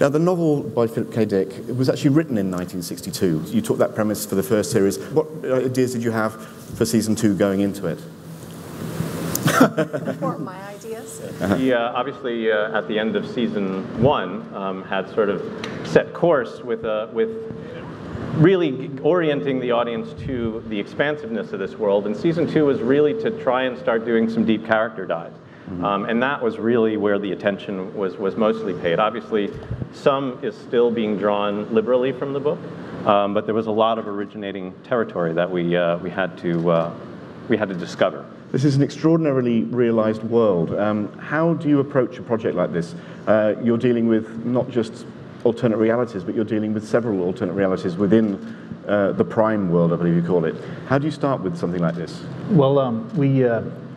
Now, the novel by Philip K. Dick, it was actually written in 1962. You took that premise for the first series. What ideas did you have for season 2 going into it? For my ideas? He obviously, at the end of season 1, had sort of set course with really orienting the audience to the expansiveness of this world. And season 2 was really to try and start doing some deep character dives. And that was really where the attention was mostly paid. Obviously, some is still being drawn liberally from the book, but there was a lot of originating territory that we had to discover. This is an extraordinarily realized world. How do you approach a project like this? You're dealing with not just alternate realities, but you're dealing with several alternate realities within the prime world, I believe you call it. How do you start with something like this? Well,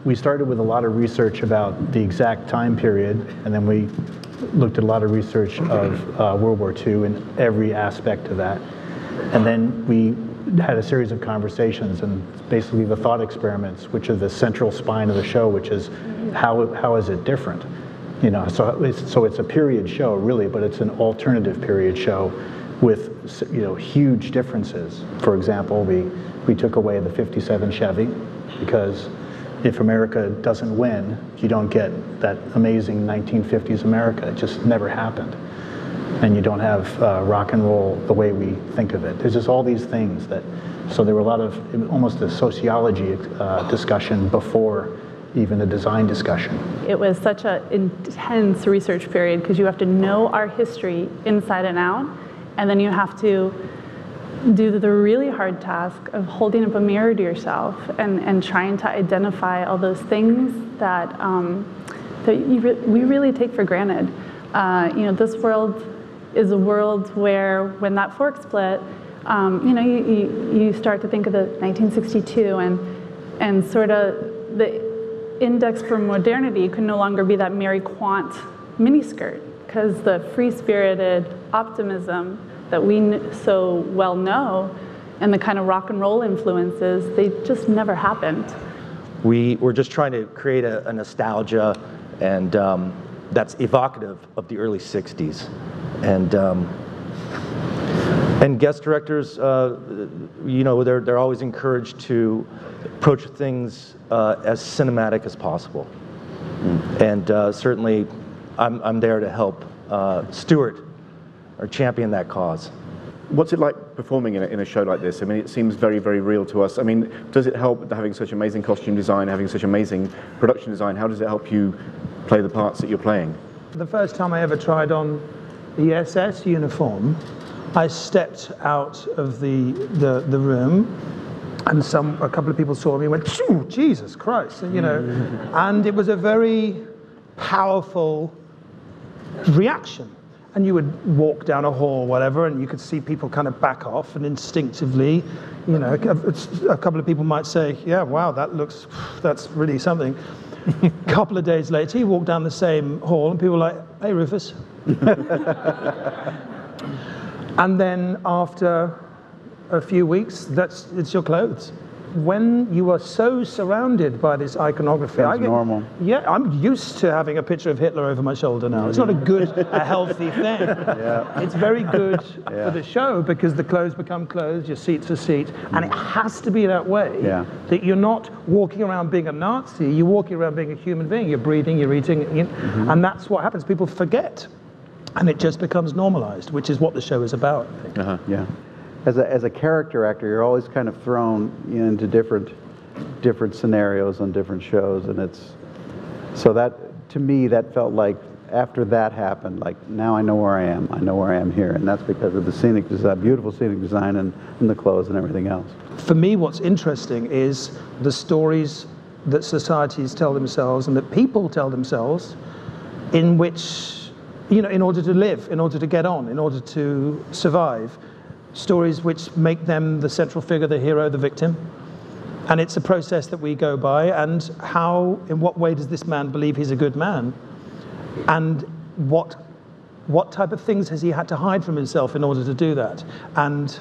we started with a lot of research about the exact time period, and then we looked at a lot of research of World War II and every aspect of that. And then we had a series of conversations and basically the thought experiments, which are the central spine of the show, which is how is it different? You know, so it's a period show really, but it's an alternative period show with, you know, huge differences. For example, we took away the '57 Chevy because if America doesn't win, you don't get that amazing 1950s America. It just never happened. And you don't have rock and roll the way we think of it. There's just all these things that, so there were a lot of, almost a sociology discussion before even a design discussion. It was such an intense research period because you have to know our history inside and out, and then you have to do the really hard task of holding up a mirror to yourself and trying to identify all those things that, we really take for granted. You know, this world is a world where when that fork split, you know, you start to think of the 1962 and sort of the index for modernity could no longer be that Mary Quant miniskirt, because the free-spirited optimism that we so well know and the kind of rock and roll influences, they just never happened. We were just trying to create a nostalgia and that's evocative of the early '60s. And guest directors, you know, they're always encouraged to approach things as cinematic as possible. And certainly, I'm there to help steward or champion that cause. What's it like performing in a show like this? I mean, it seems very, very real to us. I mean, does it help having such amazing costume design, having such amazing production design? How does it help you play the parts that you're playing? The first time I ever tried on the SS uniform, I stepped out of the room, and a couple of people saw me and went, "Phew, Jesus Christ," and, you know, and it was a very powerful reaction. And you would walk down a hall or whatever, and you could see people kind of back off, and instinctively, you know, a couple of people might say, "Yeah, wow, that's really something." A couple of days later, you walk down the same hall, and people are like, "Hey, Rufus." And then after a few weeks, it's your clothes. When you are so surrounded by this iconography, that's normal. Yeah, I'm used to having a picture of Hitler over my shoulder now. It's not a healthy thing. Yeah. It's very good for the show because the clothes become clothes, your seats are seats, and it has to be that way. Yeah. That you're not walking around being a Nazi, you're walking around being a human being. You're breathing, you're eating, and that's what happens. People forget, and it just becomes normalized, which is what the show is about, I think. Yeah. As a character actor, you're always kind of thrown into different scenarios on different shows, and so that, to me, that felt like after that happened, like now I know where I am. I know where I am here, and that's because of the scenic design, beautiful scenic design, and the clothes and everything else. For me, what's interesting is the stories that societies tell themselves and that people tell themselves, in which, you know, in order to live, in order to get on, in order to survive. Stories which make them the central figure, the hero, the victim. And it's a process that we go by, and in what way does this man believe he's a good man? And what type of things has he had to hide from himself in order to do that? And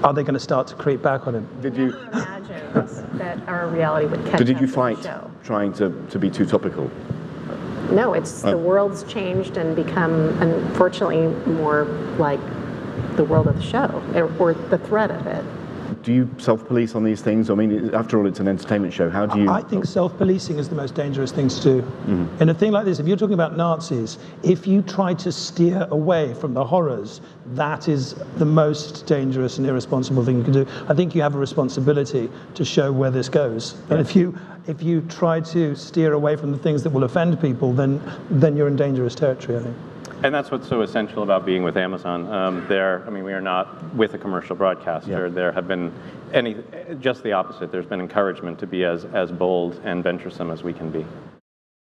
are they going to start to creep back on him? Did you imagine that our reality would catch up Did you with fight the show? Trying to be too topical? No, it's the world's changed and become, unfortunately, more like the world of the show, or the threat of it. Do you self-police on these things? I mean, after all, it's an entertainment show. How do you... I think self-policing is the most dangerous thing to do. In a thing like this, if you're talking about Nazis, if you try to steer away from the horrors, that is the most dangerous and irresponsible thing you can do. I think you have a responsibility to show where this goes. And if you try to steer away from the things that will offend people, then you're in dangerous territory, I think. And that's what's so essential about being with Amazon. I mean, we are not with a commercial broadcaster. There have been just the opposite. There's been encouragement to be as bold and venturesome as we can be.